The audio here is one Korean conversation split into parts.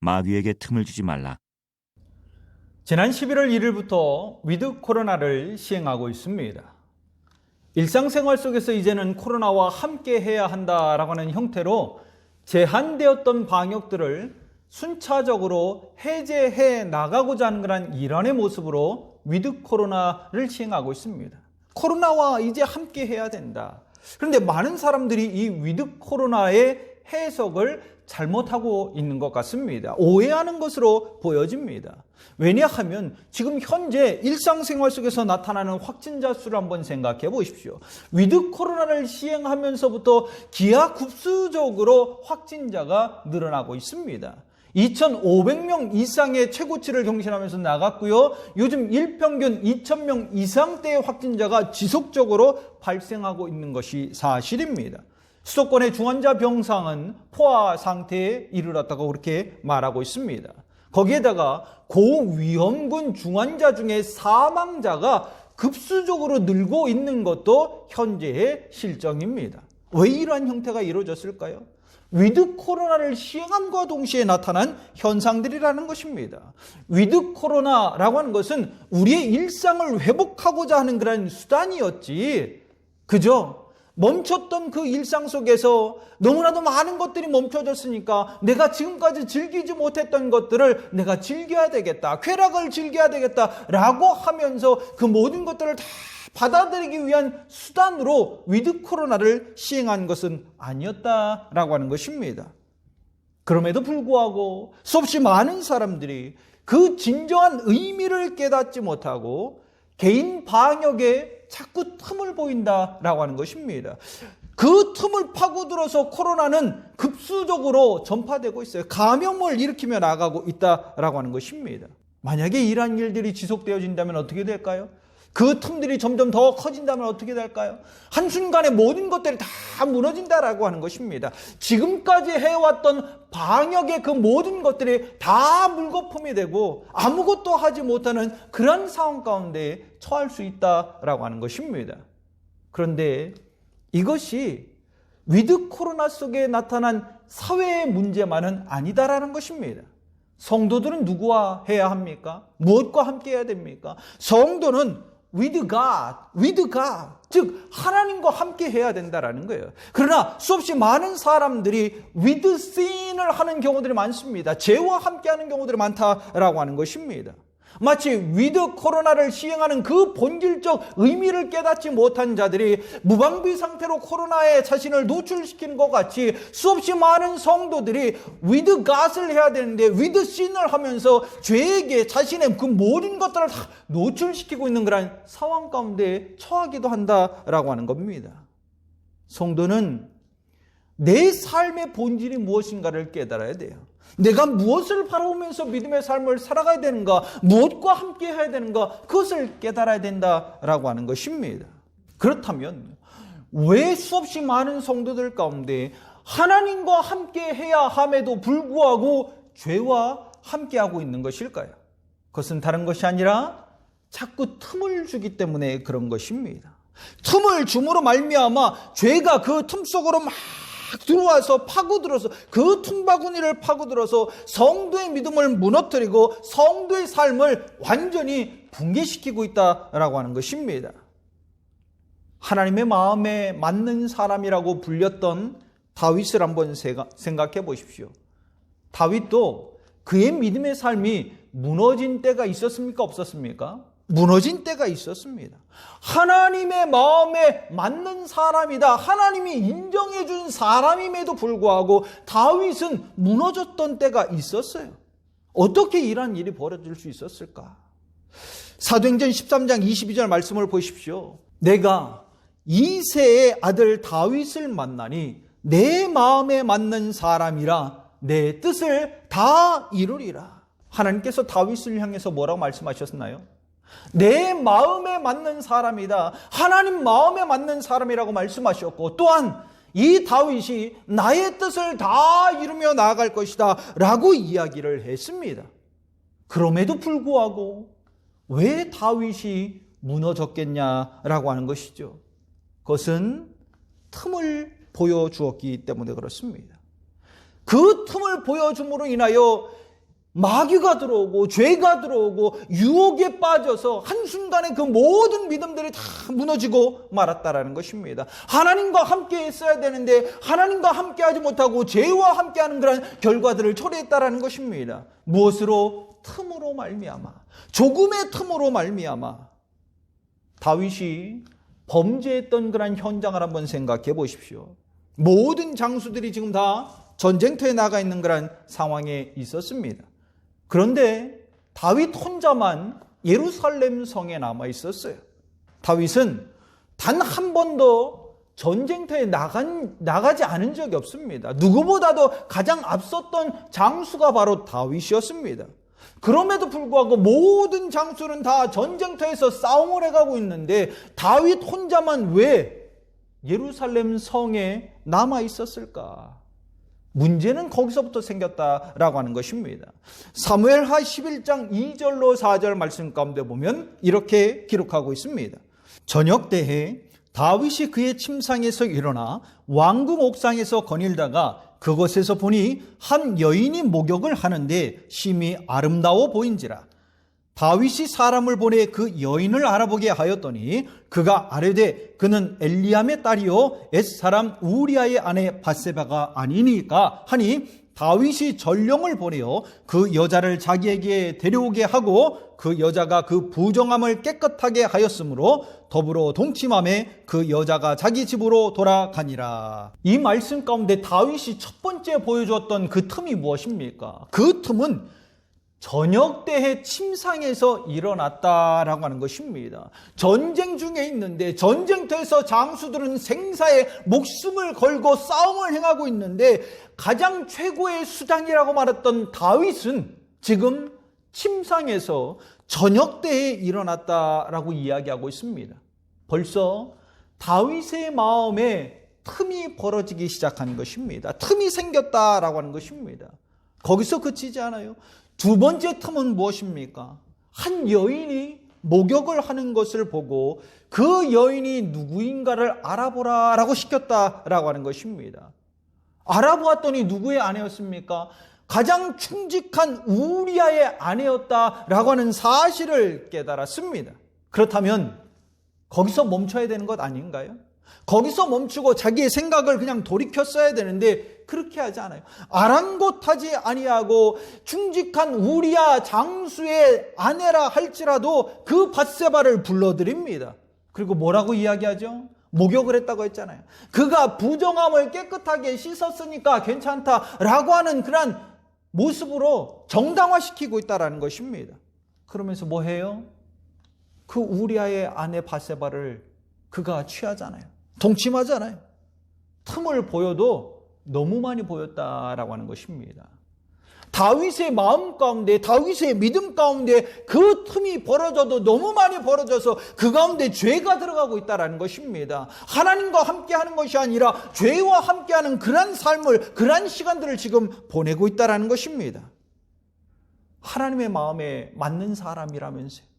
마귀에게 틈을 주지 말라. 지난 11월 1일부터 위드 코로나를 시행하고 있습니다. 일상생활 속에서 이제는 코로나와 함께 해야 한다라고 하는 형태로 제한되었던 방역들을 순차적으로 해제해 나가고자 하는 그런 일환의 모습으로 위드 코로나를 시행하고 있습니다. 코로나와 이제 함께 해야 된다. 그런데 많은 사람들이 이 위드 코로나의 해석을 잘못하고 있는 것 같습니다. 오해하는 것으로 보여집니다. 왜냐하면 지금 현재 일상생활 속에서 나타나는 확진자 수를 한번 생각해 보십시오. 위드 코로나를 시행하면서부터 기하급수적으로 확진자가 늘어나고 있습니다. 2,500명 이상의 최고치를 경신하면서 나갔고요. 요즘 일평균 2,000명 이상대의 확진자가 지속적으로 발생하고 있는 것이 사실입니다. 수도권의 중환자 병상은 포화 상태에 이르렀다고 그렇게 말하고 있습니다. 거기에다가 고위험군 중환자 중에 사망자가 급수적으로 늘고 있는 것도 현재의 실정입니다. 왜 이러한 형태가 이루어졌을까요? 위드 코로나를 시행함과 동시에 나타난 현상들이라는 것입니다. 위드 코로나라고 하는 것은 우리의 일상을 회복하고자 하는 그런 수단이었지, 그죠? 멈췄던 그 일상 속에서 너무나도 많은 것들이 멈춰졌으니까 내가 지금까지 즐기지 못했던 것들을 내가 즐겨야 되겠다, 쾌락을 즐겨야 되겠다라고 하면서 그 모든 것들을 다 받아들이기 위한 수단으로 위드 코로나를 시행한 것은 아니었다라고 하는 것입니다. 그럼에도 불구하고 수없이 많은 사람들이 그 진정한 의미를 깨닫지 못하고 개인 방역에 자꾸 틈을 보인다라고 하는 것입니다. 그 틈을 파고들어서 코로나는 급수적으로 전파되고 있어요. 감염을 일으키며 나가고 있다라고 하는 것입니다. 만약에 이러한 일들이 지속되어진다면 어떻게 될까요? 그 틈들이 점점 더 커진다면 어떻게 될까요? 한순간에 모든 것들이 다 무너진다라고 하는 것입니다. 지금까지 해왔던 방역의 그 모든 것들이 다 물거품이 되고 아무것도 하지 못하는 그런 상황 가운데 처할 수 있다라고 하는 것입니다. 그런데 이것이 위드 코로나 속에 나타난 사회의 문제만은 아니다라는 것입니다. 성도들은 누구와 해야 합니까? 무엇과 함께 해야 됩니까? 성도는 with God, 즉 하나님과 함께 해야 된다라는 거예요. 그러나 수없이 많은 사람들이 with sin을 하는 경우들이 많습니다. 죄와 함께 하는 경우들이 많다라고 하는 것입니다. 마치 위드 코로나를 시행하는 그 본질적 의미를 깨닫지 못한 자들이 무방비 상태로 코로나에 자신을 노출시키는 것 같이 수없이 많은 성도들이 위드 갓을 해야 되는데 위드 신을 하면서 죄에게 자신의 그 모든 것들을 다 노출시키고 있는 그런 상황 가운데 처하기도 한다라고 하는 겁니다. 성도는 내 삶의 본질이 무엇인가를 깨달아야 돼요. 내가 무엇을 바라보면서 믿음의 삶을 살아가야 되는가, 무엇과 함께 해야 되는가, 그것을 깨달아야 된다라고 하는 것입니다. 그렇다면 왜 수없이 많은 성도들 가운데 하나님과 함께 해야 함에도 불구하고 죄와 함께하고 있는 것일까요? 그것은 다른 것이 아니라 자꾸 틈을 주기 때문에 그런 것입니다. 틈을 줌으로 말미암아 죄가 그 틈 속으로 막 들어와서 파고들어서 그 틈바구니를 파고들어서 성도의 믿음을 무너뜨리고 성도의 삶을 완전히 붕괴시키고 있다라고 하는 것입니다. 하나님의 마음에 맞는 사람이라고 불렸던 다윗을 한번 생각해 보십시오. 다윗도 그의 믿음의 삶이 무너진 때가 있었습니까? 없었습니까? 무너진 때가 있었습니다. 하나님의 마음에 맞는 사람이다, 하나님이 인정해 준 사람임에도 불구하고 다윗은 무너졌던 때가 있었어요. 어떻게 이런 일이 벌어질 수 있었을까? 사도행전 13장 22절 말씀을 보십시오. 내가 이새의 아들 다윗을 만나니 내 마음에 맞는 사람이라 내 뜻을 다 이루리라. 하나님께서 다윗을 향해서 뭐라고 말씀하셨나요? 내 마음에 맞는 사람이다, 하나님 마음에 맞는 사람이라고 말씀하셨고, 또한 이 다윗이 나의 뜻을 다 이루며 나아갈 것이다 라고 이야기를 했습니다. 그럼에도 불구하고 왜 다윗이 무너졌겠냐라고 하는 것이죠. 그것은 틈을 보여주었기 때문에 그렇습니다. 그 틈을 보여줌으로 인하여 마귀가 들어오고 죄가 들어오고 유혹에 빠져서 한순간에 그 모든 믿음들이 다 무너지고 말았다라는 것입니다. 하나님과 함께 했어야 되는데 하나님과 함께 하지 못하고 죄와 함께하는 그런 결과들을 초래했다라는 것입니다. 무엇으로? 틈으로 말미암아, 조금의 틈으로 말미암아. 다윗이 범죄했던 그런 현장을 한번 생각해 보십시오. 모든 장수들이 지금 다 전쟁터에 나가 있는 그런 상황에 있었습니다. 그런데 다윗 혼자만 예루살렘 성에 남아 있었어요. 다윗은 단 한 번도 전쟁터에 나가지 않은 적이 없습니다. 누구보다도 가장 앞섰던 장수가 바로 다윗이었습니다. 그럼에도 불구하고 모든 장수는 다 전쟁터에서 싸움을 해가고 있는데 다윗 혼자만 왜 예루살렘 성에 남아 있었을까? 문제는 거기서부터 생겼다라고 하는 것입니다. 사무엘하 11장 2절로 4절 말씀 가운데 보면 이렇게 기록하고 있습니다. 저녁 때에 다윗이 그의 침상에서 일어나 왕궁 옥상에서 거닐다가 그곳에서 보니 한 여인이 목욕을 하는데 심히 아름다워 보인지라. 다윗이 사람을 보내 그 여인을 알아보게 하였더니 그가 아뢰되 그는 엘리암의 딸이요 엣사람 우리아의 아내 밧세바가 아니니까 하니 다윗이 전령을 보내어 그 여자를 자기에게 데려오게 하고 그 여자가 그 부정함을 깨끗하게 하였으므로 더불어 동침함에 그 여자가 자기 집으로 돌아가니라. 이 말씀 가운데 다윗이 첫 번째 보여주었던 그 틈이 무엇입니까? 그 틈은 저녁 때에 침상에서 일어났다라고 하는 것입니다. 전쟁 중에 있는데 전쟁터에서 장수들은 생사에 목숨을 걸고 싸움을 행하고 있는데 가장 최고의 수장이라고 말했던 다윗은 지금 침상에서 저녁 때에 일어났다라고 이야기하고 있습니다. 벌써 다윗의 마음에 틈이 벌어지기 시작하는 것입니다. 틈이 생겼다라고 하는 것입니다. 거기서 그치지 않아요. 두 번째 틈은 무엇입니까? 한 여인이 목욕을 하는 것을 보고 그 여인이 누구인가를 알아보라라고 시켰다라고 하는 것입니다. 알아보았더니 누구의 아내였습니까? 가장 충직한 우리아의 아내였다라고 하는 사실을 깨달았습니다. 그렇다면 거기서 멈춰야 되는 것 아닌가요? 거기서 멈추고 자기의 생각을 그냥 돌이켰어야 되는데 그렇게 하지 않아요. 아랑곳하지 아니하고 충직한 우리아 장수의 아내라 할지라도 그 밧세바를 불러드립니다. 그리고 뭐라고 이야기하죠? 목욕을 했다고 했잖아요. 그가 부정함을 깨끗하게 씻었으니까 괜찮다라고 하는 그런 모습으로 정당화시키고 있다는 것입니다. 그러면서 뭐 해요? 그 우리아의 아내 밧세바를 그가 취하잖아요. 동침하잖아요. 틈을 보여도 너무 많이 보였다라고 하는 것입니다. 다윗의 마음 가운데, 다윗의 믿음 가운데 그 틈이 벌어져도 너무 많이 벌어져서 그 가운데 죄가 들어가고 있다는 것입니다. 하나님과 함께하는 것이 아니라 죄와 함께하는 그런 삶을, 그런 시간들을 지금 보내고 있다는 것입니다. 하나님의 마음에 맞는 사람이라면서요.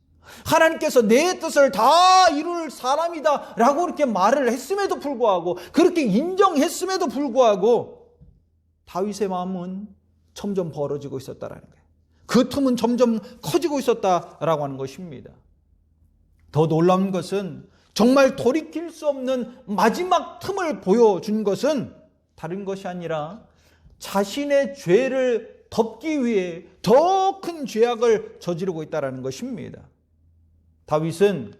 하나님께서 내 뜻을 다 이룰 사람이다 라고 그렇게 말을 했음에도 불구하고, 그렇게 인정했음에도 불구하고 다윗의 마음은 점점 벌어지고 있었다라는 거예요. 그 틈은 점점 커지고 있었다라고 하는 것입니다. 더 놀라운 것은 정말 돌이킬 수 없는 마지막 틈을 보여준 것은 다른 것이 아니라 자신의 죄를 덮기 위해 더 큰 죄악을 저지르고 있다는 것입니다. 다윗은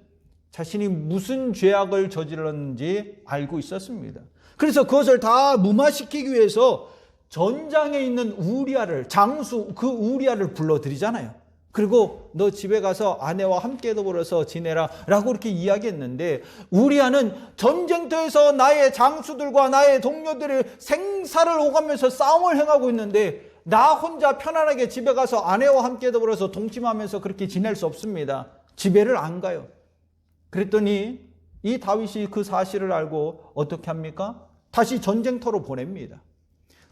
자신이 무슨 죄악을 저질렀는지 알고 있었습니다. 그래서 그것을 다 무마시키기 위해서 전장에 있는 우리아를, 장수 그 우리아를 불러들이잖아요. 그리고 너 집에 가서 아내와 함께 더불어서 지내라 라고 이렇게 이야기했는데, 우리아는 전쟁터에서 나의 장수들과 나의 동료들의 생사를 오가면서 싸움을 행하고 있는데 나 혼자 편안하게 집에 가서 아내와 함께 더불어서 동침하면서 그렇게 지낼 수 없습니다. 집에를 안 가요. 그랬더니 이 다윗이 그 사실을 알고 어떻게 합니까? 다시 전쟁터로 보냅니다.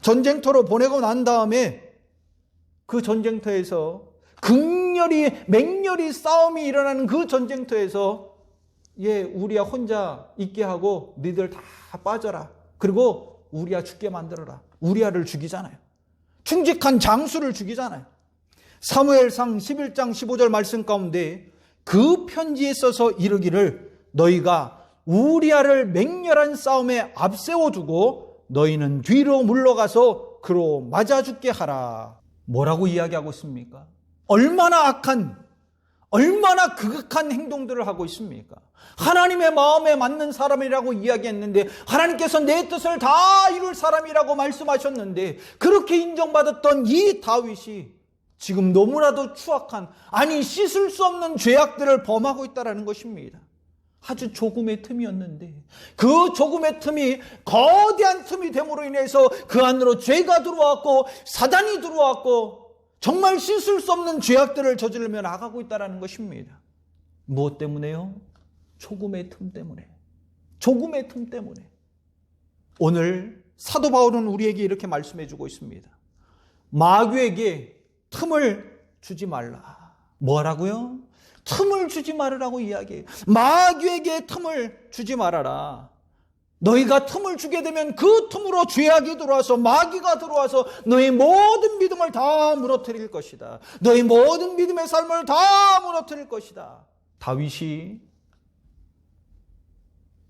전쟁터로 보내고 난 다음에 그 전쟁터에서 극렬히 맹렬히 싸움이 일어나는 그 전쟁터에서 우리야 혼자 있게 하고 너희들 다 빠져라. 그리고 우리야 죽게 만들어라. 우리야를 죽이잖아요. 충직한 장수를 죽이잖아요. 사무엘상 11장 15절 말씀 가운데 그 편지에 써서 이르기를 너희가 우리아를 맹렬한 싸움에 앞세워두고 너희는 뒤로 물러가서 그로 맞아 죽게 하라. 뭐라고 이야기하고 있습니까? 얼마나 악한, 얼마나 극악한 행동들을 하고 있습니까? 하나님의 마음에 맞는 사람이라고 이야기했는데 하나님께서 내 뜻을 다 이룰 사람이라고 말씀하셨는데 그렇게 인정받았던 이 다윗이 지금 너무나도 추악한, 아니 씻을 수 없는 죄악들을 범하고 있다는 것입니다. 아주 조금의 틈이었는데 그 조금의 틈이 거대한 틈이 됨으로 인해서 그 안으로 죄가 들어왔고 사단이 들어왔고 정말 씻을 수 없는 죄악들을 저지르며 나가고 있다는 것입니다. 무엇 때문에요? 조금의 틈 때문에. 조금의 틈 때문에. 오늘 사도 바울은 우리에게 이렇게 말씀해 주고 있습니다. 마귀에게 틈을 주지 말라. 뭐라고요? 틈을 주지 말으라고 이야기해요. 마귀에게 틈을 주지 말아라. 너희가 틈을 주게 되면 그 틈으로 죄악이 들어와서 마귀가 들어와서 너희 모든 믿음을 다 무너뜨릴 것이다. 너희 모든 믿음의 삶을 다 무너뜨릴 것이다. 다윗이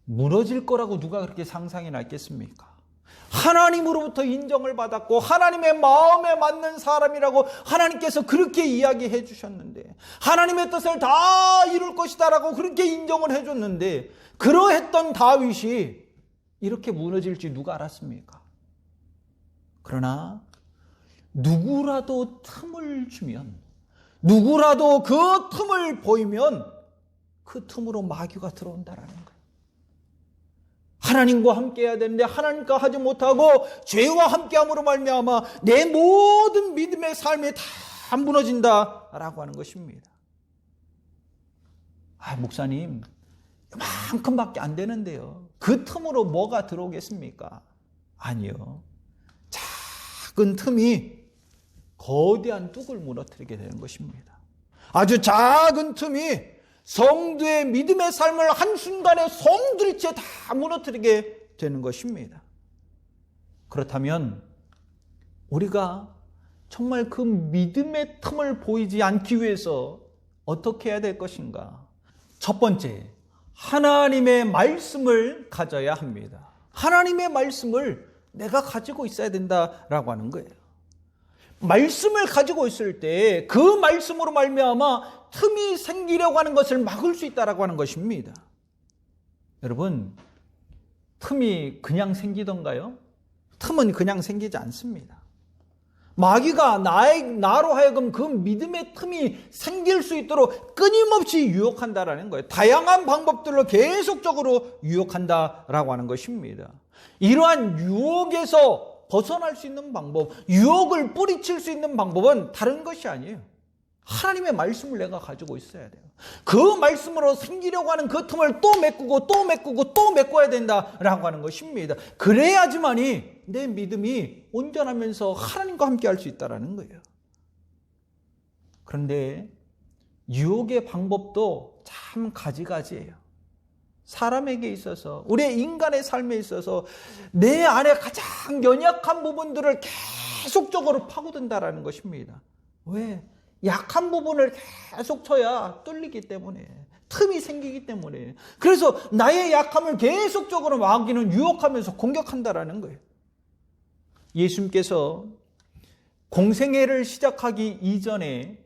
무너질 거라고 누가 그렇게 상상이나 했겠습니까? 하나님으로부터 인정을 받았고 하나님의 마음에 맞는 사람이라고 하나님께서 그렇게 이야기해 주셨는데 하나님의 뜻을 다 이룰 것이다 라고 그렇게 인정을 해줬는데 그러했던 다윗이 이렇게 무너질지 누가 알았습니까? 그러나 누구라도 틈을 주면, 누구라도 그 틈을 보이면 그 틈으로 마귀가 들어온다라는 거예요. 하나님과 함께 해야 되는데 하나님과 하지 못하고 죄와 함께함으로 말미암아 내 모든 믿음의 삶이 다 무너진다라고 하는 것입니다. 목사님, 이만큼밖에 안 되는데요. 그 틈으로 뭐가 들어오겠습니까? 아니요. 작은 틈이 거대한 뚝을 무너뜨리게 되는 것입니다. 아주 작은 틈이 성도의 믿음의 삶을 한순간에 송두리째 다 무너뜨리게 되는 것입니다. 그렇다면 우리가 정말 그 믿음의 틈을 보이지 않기 위해서 어떻게 해야 될 것인가? 첫 번째, 하나님의 말씀을 가져야 합니다. 하나님의 말씀을 내가 가지고 있어야 된다라고 하는 거예요. 말씀을 가지고 있을 때 그 말씀으로 말미암아 틈이 생기려고 하는 것을 막을 수 있다라고 하는 것입니다. 여러분, 틈이 그냥 생기던가요? 틈은 그냥 생기지 않습니다. 마귀가 나로 하여금 그 믿음의 틈이 생길 수 있도록 끊임없이 유혹한다라는 거예요. 다양한 방법들로 계속적으로 유혹한다라고 하는 것입니다. 이러한 유혹에서 벗어날 수 있는 방법, 유혹을 뿌리칠 수 있는 방법은 다른 것이 아니에요. 하나님의 말씀을 내가 가지고 있어야 돼요. 그 말씀으로 생기려고 하는 그 틈을 또 메꾸고 또 메꾸고 또 메꿔야 된다라고 하는 것입니다. 그래야지만이 내 믿음이 온전하면서 하나님과 함께 할 수 있다는 거예요. 그런데 유혹의 방법도 참 가지가지예요. 사람에게 있어서, 우리의 인간의 삶에 있어서 내 안에 가장 연약한 부분들을 계속적으로 파고든다라는 것입니다. 왜? 약한 부분을 계속 쳐야 뚫리기 때문에, 틈이 생기기 때문에. 그래서 나의 약함을 계속적으로 마귀는 유혹하면서 공격한다라는 거예요. 예수님께서 공생애를 시작하기 이전에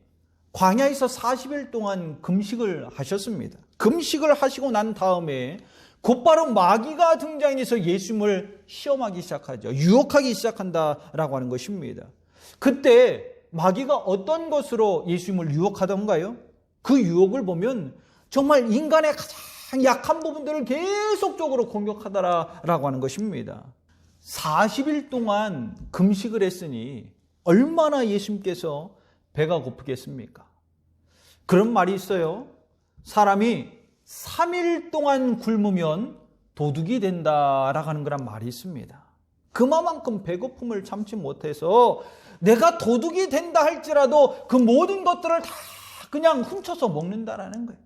광야에서 40일 동안 금식을 하셨습니다. 금식을 하시고 난 다음에 곧바로 마귀가 등장해서 예수님을 시험하기 시작하죠. 유혹하기 시작한다라고 하는 것입니다. 그때 마귀가 어떤 것으로 예수님을 유혹하던가요? 그 유혹을 보면 정말 인간의 가장 약한 부분들을 계속적으로 공격하더라라고 하는 것입니다. 40일 동안 금식을 했으니 얼마나 예수님께서 배가 고프겠습니까? 그런 말이 있어요. 사람이 3일 동안 굶으면 도둑이 된다라고 하는 그런 말이 있습니다. 그만큼 배고픔을 참지 못해서 내가 도둑이 된다 할지라도 그 모든 것들을 다 그냥 훔쳐서 먹는다라는 거예요.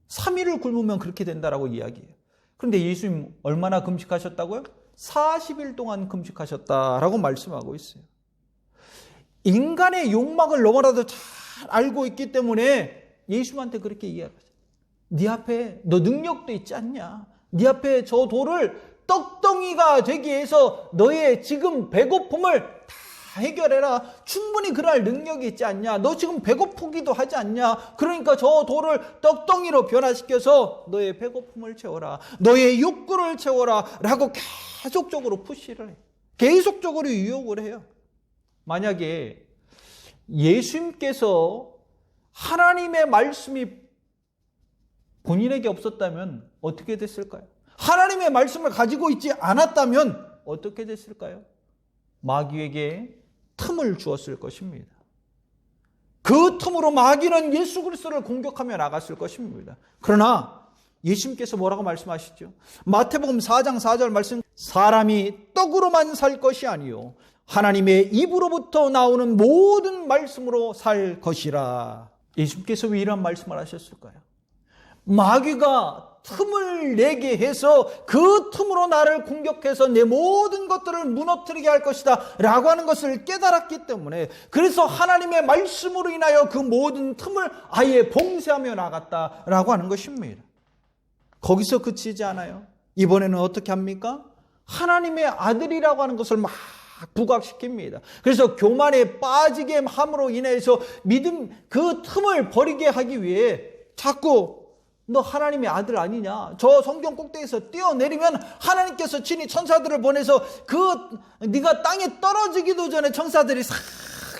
3일을 굶으면 그렇게 된다라고 이야기해요. 그런데 예수님 얼마나 금식하셨다고요? 40일 동안 금식하셨다라고 말씀하고 있어요. 인간의 욕망을 너무나도 잘 알고 있기 때문에 예수님한테 그렇게 이야기하죠. 네 앞에 너 능력도 있지 않냐? 네 앞에 저 돌을 떡덩이가 되기 위해서 너의 지금 배고픔을 다 해결해라. 충분히 그럴 능력이 있지 않냐? 너 지금 배고프기도 하지 않냐? 그러니까 저 돌을 떡덩이로 변화시켜서 너의 배고픔을 채워라. 너의 욕구를 채워라. 라고 계속적으로 푸시를 해요. 계속적으로 유혹을 해요. 만약에 예수님께서 하나님의 말씀이 본인에게 없었다면 어떻게 됐을까요? 하나님의 말씀을 가지고 있지 않았다면 어떻게 됐을까요? 마귀에게 틈을 주었을 것입니다. 그 틈으로 마귀는 예수 그리스도를 공격하며 나갔을 것입니다. 그러나 예수님께서 뭐라고 말씀하시죠? 마태복음 4장 4절 말씀, 사람이 떡으로만 살 것이 아니요 하나님의 입으로부터 나오는 모든 말씀으로 살 것이라. 예수님께서 왜 이런 말씀을 하셨을까요? 마귀가 틈을 내게 해서 그 틈으로 나를 공격해서 내 모든 것들을 무너뜨리게 할 것이다 라고 하는 것을 깨달았기 때문에, 그래서 하나님의 말씀으로 인하여 그 모든 틈을 아예 봉쇄하며 나갔다라고 하는 것입니다. 거기서 그치지 않아요. 이번에는 어떻게 합니까? 하나님의 아들이라고 하는 것을 막 부각시킵니다. 그래서 교만에 빠지게 함으로 인해서 믿음 그 틈을 버리게 하기 위해 자꾸 너 하나님의 아들 아니냐? 저 성경 꼭대기에서 뛰어내리면 하나님께서 친히 천사들을 보내서 네가 땅에 떨어지기도 전에 천사들이 싹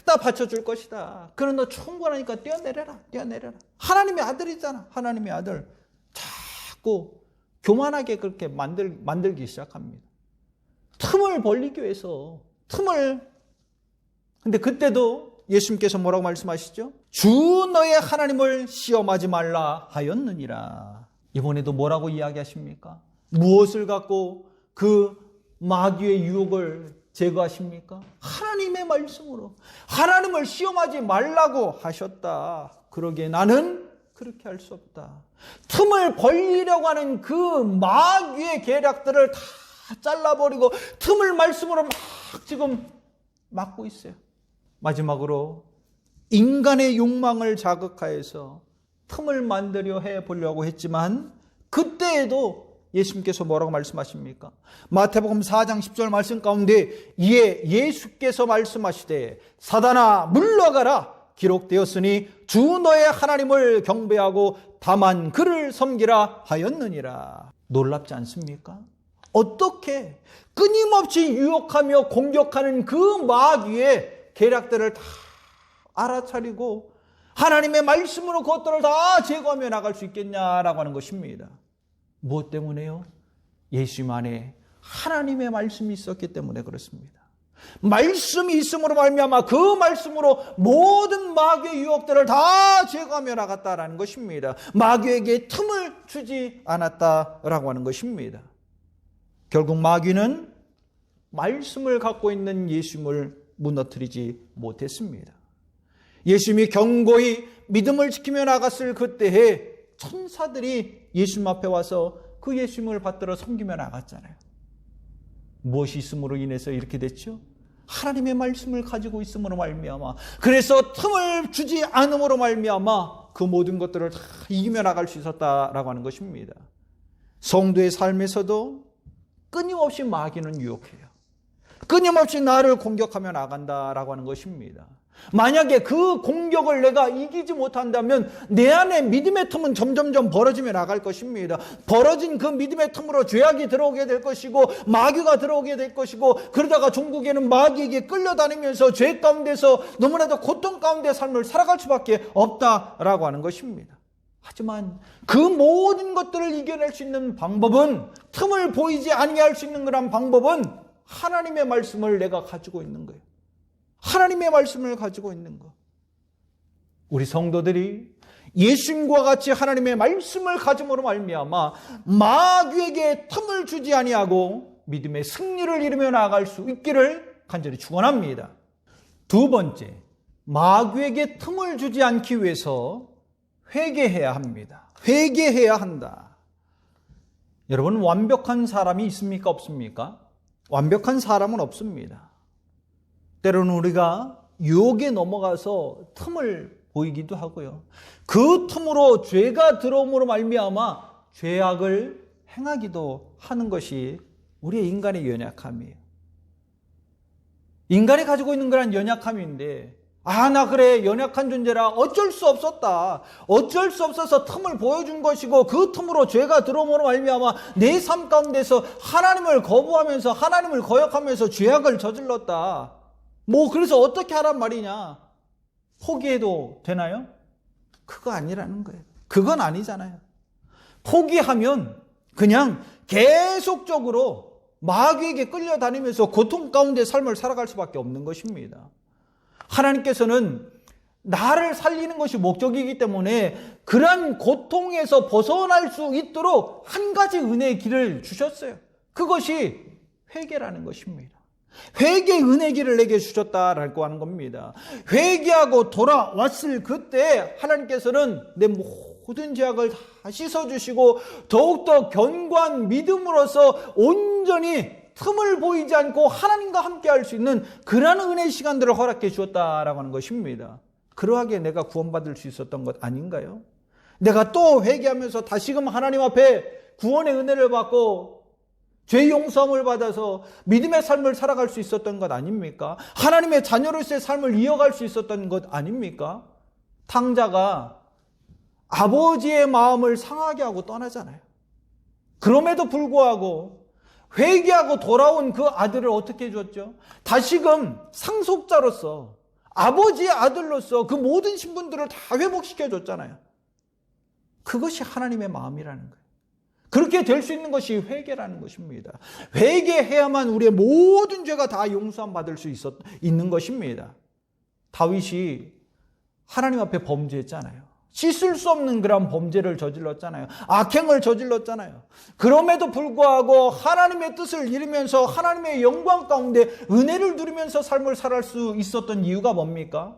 다 받쳐줄 것이다. 그럼 너 충분하니까 뛰어내려라. 하나님의 아들이잖아. 하나님의 아들. 자꾸 교만하게 그렇게 만들기 시작합니다. 틈을 벌리기 위해서 근데 그때도 예수님께서 뭐라고 말씀하시죠? 주 너의 하나님을 시험하지 말라 하였느니라. 이번에도 뭐라고 이야기하십니까? 무엇을 갖고 그 마귀의 유혹을 제거하십니까? 하나님의 말씀으로. 하나님을 시험하지 말라고 하셨다. 그러기에 나는 그렇게 할 수 없다. 틈을 벌리려고 하는 그 마귀의 계략들을 다 잘라버리고 틈을 말씀으로 막 지금 막고 있어요. 마지막으로 인간의 욕망을 자극하여서 틈을 만들려 해보려고 했지만 그때에도 예수님께서 뭐라고 말씀하십니까? 마태복음 4장 10절 말씀 가운데 이에 예수께서 말씀하시되 사단아 물러가라 기록되었으니 주 너의 하나님을 경배하고 다만 그를 섬기라 하였느니라. 놀랍지 않습니까? 어떻게 끊임없이 유혹하며 공격하는 그 마귀의 계략들을 다 알아차리고 하나님의 말씀으로 그것들을 다 제거하며 나갈 수 있겠냐라고 하는 것입니다. 무엇 때문에요? 예수님 안에 하나님의 말씀이 있었기 때문에 그렇습니다. 말씀이 있음으로 말미암아 그 말씀으로 모든 마귀의 유혹들을 다 제거하며 나갔다라는 것입니다. 마귀에게 틈을 주지 않았다라고 하는 것입니다. 결국 마귀는 말씀을 갖고 있는 예수님을 무너뜨리지 못했습니다. 예수님이 견고히 믿음을 지키며 나갔을 그때에 천사들이 예수님 앞에 와서 그 예수님을 받들어 섬기며 나갔잖아요. 무엇이 있음으로 인해서 이렇게 됐죠? 하나님의 말씀을 가지고 있음으로 말미암아, 그래서 틈을 주지 않음으로 말미암아 그 모든 것들을 다 이기며 나갈 수 있었다라고 하는 것입니다. 성도의 삶에서도 끊임없이 마귀는 유혹해요. 끊임없이 나를 공격하며 나간다라고 하는 것입니다. 만약에 그 공격을 내가 이기지 못한다면 내 안에 믿음의 틈은 점점점 벌어지며 나갈 것입니다. 벌어진 그 믿음의 틈으로 죄악이 들어오게 될 것이고 마귀가 들어오게 될 것이고, 그러다가 종국에는 마귀에게 끌려다니면서 죄 가운데서 너무나도 고통 가운데 삶을 살아갈 수밖에 없다라고 하는 것입니다. 하지만 그 모든 것들을 이겨낼 수 있는 방법은, 틈을 보이지 아니하게 할 수 있는 그런 방법은 하나님의 말씀을 내가 가지고 있는 거예요. 하나님의 말씀을 가지고 있는 것. 우리 성도들이 예수님과 같이 하나님의 말씀을 가짐으로 말미암아 마귀에게 틈을 주지 아니하고 믿음의 승리를 이루며 나아갈 수 있기를 간절히 축원합니다. 두 번째, 마귀에게 틈을 주지 않기 위해서 회개해야 합니다. 회개해야 한다. 여러분, 완벽한 사람이 있습니까? 없습니까? 완벽한 사람은 없습니다. 때로는 우리가 유혹에 넘어가서 틈을 보이기도 하고요. 그 틈으로 죄가 들어옴으로 말미암아 죄악을 행하기도 하는 것이 우리의 인간의 연약함이에요. 인간이 가지고 있는 그런 연약함인데, 나 그래, 연약한 존재라 어쩔 수 없었다. 어쩔 수 없어서 틈을 보여준 것이고, 그 틈으로 죄가 들어옴으로 말미암아 내 삶 가운데서 하나님을 거부하면서, 하나님을 거역하면서 죄악을 저질렀다. 그래서 어떻게 하란 말이냐? 포기해도 되나요? 그거 아니라는 거예요. 그건 아니잖아요. 포기하면 그냥 계속적으로 마귀에게 끌려다니면서 고통 가운데 삶을 살아갈 수밖에 없는 것입니다. 하나님께서는 나를 살리는 것이 목적이기 때문에 그런 고통에서 벗어날 수 있도록 한 가지 은혜의 길을 주셨어요. 그것이 회개라는 것입니다. 회개의 은혜의 길을 내게 주셨다라고 하는 겁니다. 회개하고 돌아왔을 그때 하나님께서는 내 모든 죄악을 다 씻어주시고 더욱더 견고한 믿음으로서 온전히 틈을 보이지 않고 하나님과 함께 할 수 있는 그러한 은혜의 시간들을 허락해 주었다라고 하는 것입니다. 그러하게 내가 구원받을 수 있었던 것 아닌가요? 내가 또 회개하면서 다시금 하나님 앞에 구원의 은혜를 받고 죄 용서함을 받아서 믿음의 삶을 살아갈 수 있었던 것 아닙니까? 하나님의 자녀로서의 삶을 이어갈 수 있었던 것 아닙니까? 탕자가 아버지의 마음을 상하게 하고 떠나잖아요. 그럼에도 불구하고 회개하고 돌아온 그 아들을 어떻게 해줬죠? 다시금 상속자로서, 아버지의 아들로서 그 모든 신분들을 다 회복시켜줬잖아요. 그것이 하나님의 마음이라는 거예요. 그렇게 될 수 있는 것이 회개라는 것입니다. 회개해야만 우리의 모든 죄가 다 용서함 받을 수 있는 것입니다. 다윗이 하나님 앞에 범죄했잖아요. 씻을 수 없는 그런 범죄를 저질렀잖아요. 악행을 저질렀잖아요. 그럼에도 불구하고 하나님의 뜻을 이루면서 하나님의 영광 가운데 은혜를 누리면서 삶을 살아갈 수 있었던 이유가 뭡니까?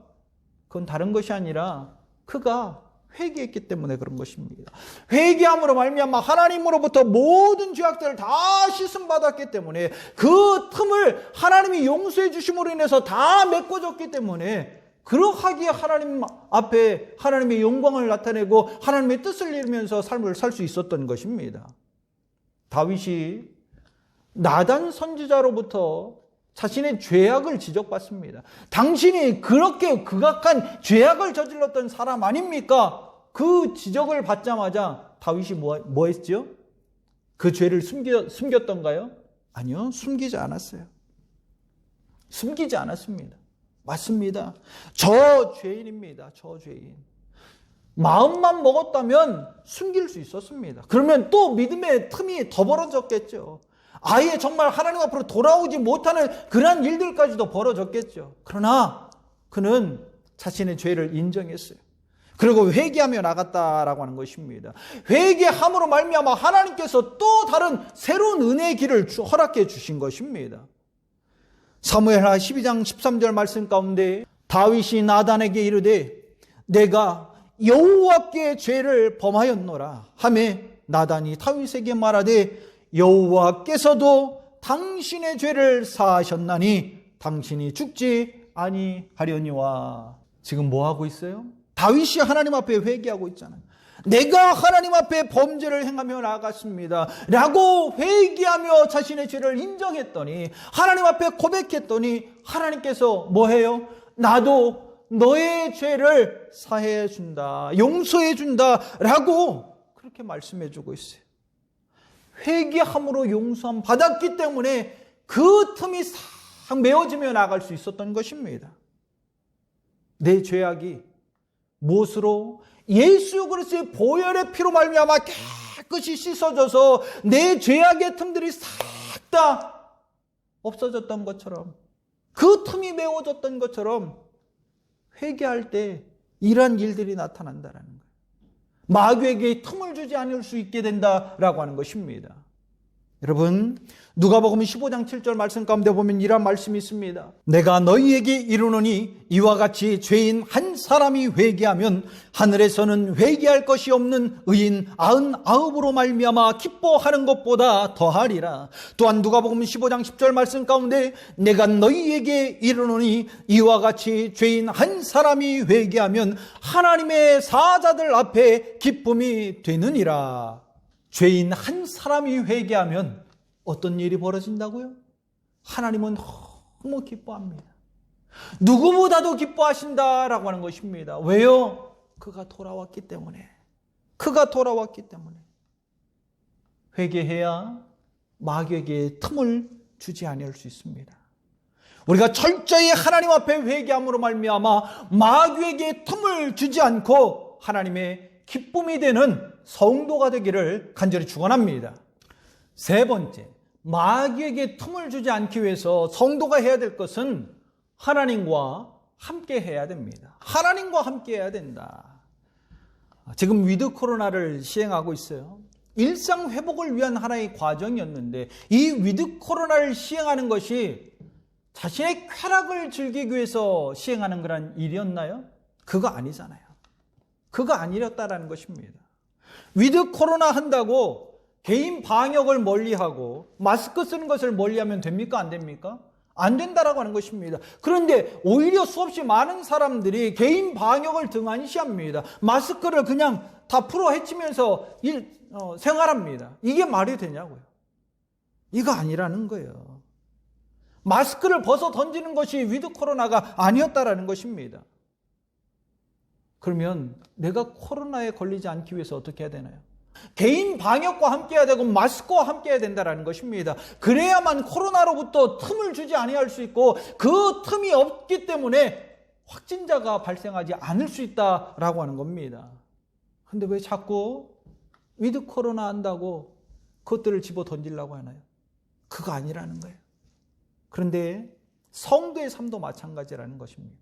그건 다른 것이 아니라 그가 회개했기 때문에 그런 것입니다. 회개함으로 말미암아 하나님으로부터 모든 죄악들을 다 씻음 받았기 때문에 그 틈을 하나님이 용서해 주심으로 인해서 다 메꿔줬기 때문에 그러하기에 하나님 앞에 하나님의 영광을 나타내고 하나님의 뜻을 이루면서 삶을 살 수 있었던 것입니다. 다윗이 나단 선지자로부터 자신의 죄악을 지적받습니다. 당신이 그렇게 극악한 죄악을 저질렀던 사람 아닙니까? 그 지적을 받자마자 다윗이 뭐 했죠? 그 죄를 숨겼던가요? 아니요, 숨기지 않았어요. 숨기지 않았습니다. 맞습니다. 저 죄인입니다. 저 죄인. 마음만 먹었다면 숨길 수 있었습니다. 그러면 또 믿음의 틈이 더 벌어졌겠죠. 아예 정말 하나님 앞으로 돌아오지 못하는 그러한 일들까지도 벌어졌겠죠. 그러나 그는 자신의 죄를 인정했어요. 그리고 회개하며 나갔다라고 하는 것입니다. 회개함으로 말미암아 하나님께서 또 다른 새로운 은혜의 길을 허락해 주신 것입니다. 사무엘하 12장 13절 말씀 가운데 다윗이 나단에게 이르되 내가 여호와께 죄를 범하였노라 하매 나단이 다윗에게 말하되 여호와께서도 당신의 죄를 사하셨나니 당신이 죽지 아니하려니와. 지금 뭐 하고 있어요? 다윗이 하나님 앞에 회개하고 있잖아요. 내가 하나님 앞에 범죄를 행하며 나아갔습니다 라고 회개하며 자신의 죄를 인정했더니 하나님 앞에 고백했더니 하나님께서 뭐 해요? 나도 너의 죄를 사해 준다, 용서해 준다 라고 그렇게 말씀해 주고 있어요. 회개함으로 용서함 받았기 때문에 그 틈이 싹 메워지며 나아갈 수 있었던 것입니다. 내 죄악이 무엇으로? 예수 그리스도의 보혈의 피로 말미암아 깨끗이 씻어져서 내 죄악의 틈들이 싹 다 없어졌던 것처럼, 그 틈이 메워졌던 것처럼 회개할 때 이러한 일들이 나타난다는 거예요. 마귀에게 틈을 주지 않을 수 있게 된다라고 하는 것입니다. 여러분, 누가복음 15장 7절 말씀 가운데 보면 이런 말씀이 있습니다. 내가 너희에게 이르노니 이와 같이 죄인 한 사람이 회개하면 하늘에서는 회개할 것이 없는 의인 99으로 말미암아 기뻐하는 것보다 더하리라. 또한 누가복음 15장 10절 말씀 가운데 내가 너희에게 이르노니 이와 같이 죄인 한 사람이 회개하면 하나님의 사자들 앞에 기쁨이 되느니라. 죄인 한 사람이 회개하면 어떤 일이 벌어진다고요? 하나님은 너무 기뻐합니다. 누구보다도 기뻐하신다라고 하는 것입니다. 왜요? 그가 돌아왔기 때문에. 그가 돌아왔기 때문에. 회개해야 마귀에게 틈을 주지 아니할 수 있습니다. 우리가 철저히 하나님 앞에 회개함으로 말미암아 마귀에게 틈을 주지 않고 하나님의 기쁨이 되는 성도가 되기를 간절히 축원합니다. 세 번째, 마귀에게 틈을 주지 않기 위해서 성도가 해야 될 것은 하나님과 함께 해야 됩니다. 하나님과 함께 해야 된다. 지금 위드 코로나를 시행하고 있어요. 일상 회복을 위한 하나의 과정이었는데 이 위드 코로나를 시행하는 것이 자신의 쾌락을 즐기기 위해서 시행하는 그런 일이었나요? 그거 아니잖아요. 그거 아니었다라는 것입니다. 위드 코로나 한다고 개인 방역을 멀리하고 마스크 쓰는 것을 멀리하면 됩니까? 안 됩니까? 안 된다라고 하는 것입니다. 그런데 오히려 수없이 많은 사람들이 개인 방역을 등한시합니다. 마스크를 그냥 다 풀어 헤치면서 생활합니다. 이게 말이 되냐고요. 이거 아니라는 거예요. 마스크를 벗어 던지는 것이 위드 코로나가 아니었다라는 것입니다. 그러면 내가 코로나에 걸리지 않기 위해서 어떻게 해야 되나요? 개인 방역과 함께 해야 되고 마스크와 함께 해야 된다는 것입니다. 그래야만 코로나로부터 틈을 주지 아니할 수 있고 그 틈이 없기 때문에 확진자가 발생하지 않을 수 있다라고 하는 겁니다. 그런데 왜 자꾸 위드 코로나 한다고 그것들을 집어 던지려고 하나요? 그거 아니라는 거예요. 그런데 성도의 삶도 마찬가지라는 것입니다.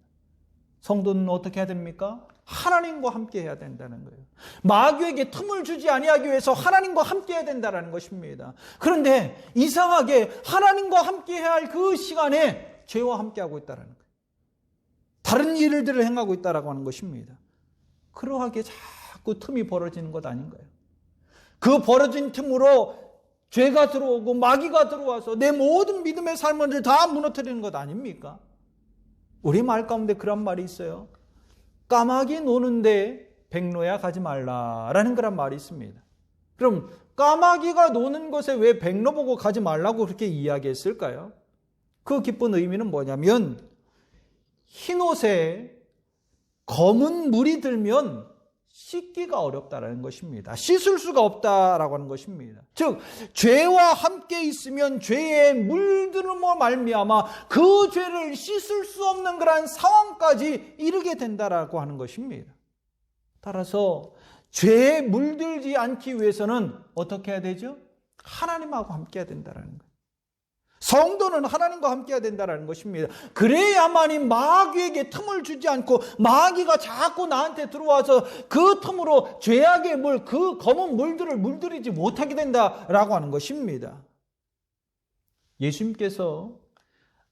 성도는 어떻게 해야 됩니까? 하나님과 함께 해야 된다는 거예요. 마귀에게 틈을 주지 아니하기 위해서 하나님과 함께 해야 된다는 것입니다. 그런데 이상하게 하나님과 함께 해야 할 그 시간에 죄와 함께 하고 있다는 거예요. 다른 일들을 행하고 있다라고 하는 것입니다. 그러하게 자꾸 틈이 벌어지는 것 아닌가요? 그 벌어진 틈으로 죄가 들어오고 마귀가 들어와서 내 모든 믿음의 삶을 다 무너뜨리는 것 아닙니까? 우리 말 가운데 그런 말이 있어요. 까마귀 노는데 백로야 가지 말라라는 그런 말이 있습니다. 그럼 까마귀가 노는 곳에 왜 백로 보고 가지 말라고 그렇게 이야기했을까요? 그 깊은 의미는 뭐냐면 흰 옷에 검은 물이 들면 씻기가 어렵다라는 것입니다. 씻을 수가 없다라고 하는 것입니다. 즉 죄와 함께 있으면 죄에 물들음으로 말미암아 그 죄를 씻을 수 없는 그런 상황까지 이르게 된다라고 하는 것입니다. 따라서 죄에 물들지 않기 위해서는 어떻게 해야 되죠? 하나님하고 함께 해야 된다라는 거예요. 성도는 하나님과 함께 해야 된다는 것입니다. 그래야만이 마귀에게 틈을 주지 않고 마귀가 자꾸 나한테 들어와서 그 틈으로 죄악의 물, 그 검은 물들을 물들이지 못하게 된다라고 하는 것입니다. 예수님께서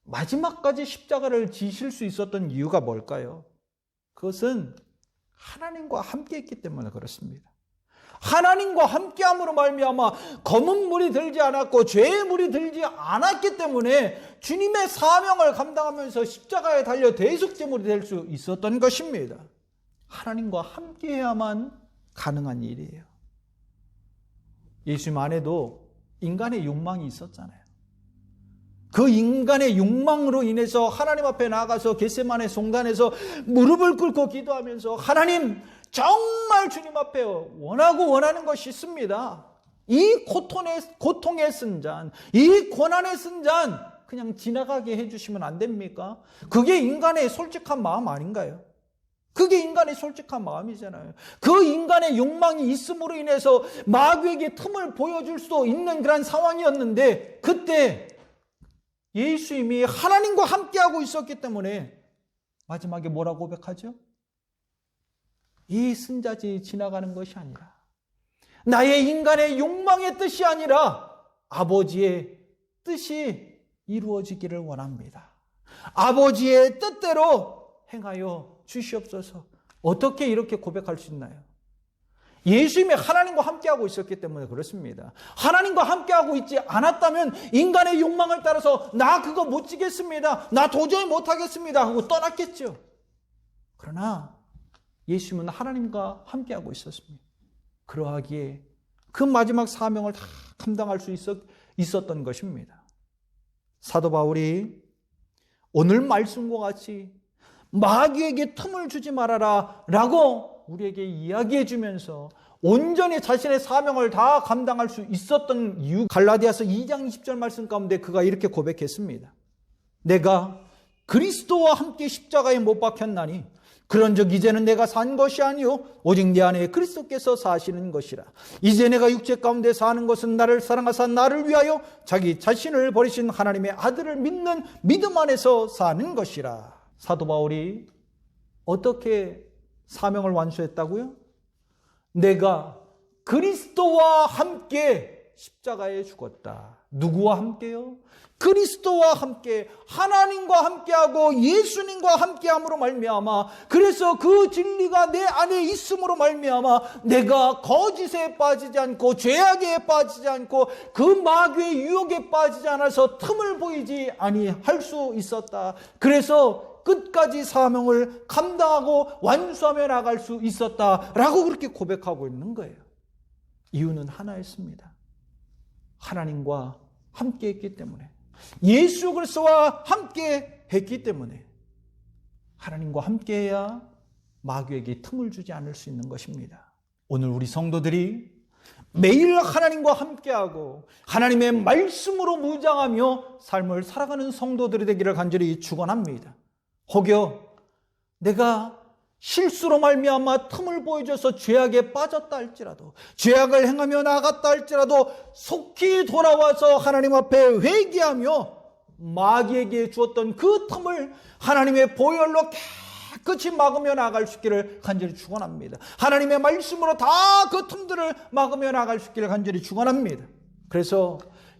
마지막까지 십자가를 지실 수 있었던 이유가 뭘까요? 그것은 하나님과 함께 했기 때문에 그렇습니다. 하나님과 함께함으로 말미암아 검은 물이 들지 않았고 죄의 물이 들지 않았기 때문에 주님의 사명을 감당하면서 십자가에 달려 대속제물이 될 수 있었던 것입니다. 하나님과 함께해야만 가능한 일이에요. 예수님 안에도 인간의 욕망이 있었잖아요. 그 인간의 욕망으로 인해서 하나님 앞에 나아가서 겟세마네 송단에서 무릎을 꿇고 기도하면서 하나님 정말 주님 앞에 원하는 것이 있습니다. 이 고통의 쓴잔, 이 고난의 쓴잔 그냥 지나가게 해주시면 안 됩니까? 그게 인간의 솔직한 마음 아닌가요? 그게 인간의 솔직한 마음이잖아요. 그 인간의 욕망이 있음으로 인해서 마귀에게 틈을 보여줄 수 있는 그런 상황이었는데 그때 예수님이 하나님과 함께하고 있었기 때문에 마지막에 뭐라고 고백하죠? 이 쓴자지 지나가는 것이 아니라 나의 인간의 욕망의 뜻이 아니라 아버지의 뜻이 이루어지기를 원합니다. 아버지의 뜻대로 행하여 주시옵소서. 어떻게 이렇게 고백할 수 있나요? 예수님이 하나님과 함께하고 있었기 때문에 그렇습니다. 하나님과 함께하고 있지 않았다면 인간의 욕망을 따라서 나 그거 못 지겠습니다, 나 도저히 못하겠습니다 하고 떠났겠죠. 그러나 예수님은 하나님과 함께하고 있었습니다. 그러하기에 그 마지막 사명을 다 감당할 수 있었던 것입니다. 사도 바울이 오늘 말씀과 같이 마귀에게 틈을 주지 말아라 라고 우리에게 이야기해 주면서 온전히 자신의 사명을 다 감당할 수 있었던 이유, 갈라디아서 2장 20절 말씀 가운데 그가 이렇게 고백했습니다. 내가 그리스도와 함께 십자가에 못 박혔나니 그런즉 이제는 내가 산 것이 아니요 오직 내 안에 그리스도께서 사시는 것이라. 이제 내가 육체 가운데 사는 것은 나를 사랑하사 나를 위하여 자기 자신을 버리신 하나님의 아들을 믿는 믿음 안에서 사는 것이라. 사도 바울이 어떻게 사명을 완수했다고요? 내가 그리스도와 함께 십자가에 죽었다. 누구와 함께요? 그리스도와 함께, 하나님과 함께하고 예수님과 함께함으로 말미암아, 그래서 그 진리가 내 안에 있음으로 말미암아 내가 거짓에 빠지지 않고 죄악에 빠지지 않고 그 마귀의 유혹에 빠지지 않아서 틈을 보이지 아니할 수 있었다. 그래서 끝까지 사명을 감당하고 완수하며 나갈 수 있었다라고 그렇게 고백하고 있는 거예요. 이유는 하나였습니다. 하나님과 함께 했기 때문에, 예수 그리스도와 함께 했기 때문에 하나님과 함께해야 마귀에게 틈을 주지 않을 수 있는 것입니다. 오늘 우리 성도들이 매일 하나님과 함께하고 하나님의 말씀으로 무장하며 삶을 살아가는 성도들이 되기를 간절히 축원합니다. 혹여 내가 실수로 말미암아 틈을 보여줘서 죄악에 빠졌다 할지라도, 죄악을 행하며 나갔다 할지라도 속히 돌아와서 하나님 앞에 회개하며 마귀에게 주었던 그 틈을 하나님의 보혈로 깨끗이 막으며 나갈 수 있기를 간절히 축원합니다. 하나님의 말씀으로 다 그 틈들을 막으며 나갈 수 있기를 간절히 축원합니다. 그래서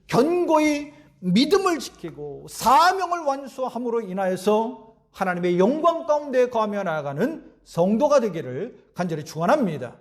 견고히 믿음을 지키고 사명을 완수함으로 인하여서 하나님의 영광 가운데 거하며 나아가는 성도가 되기를 간절히 축원합니다.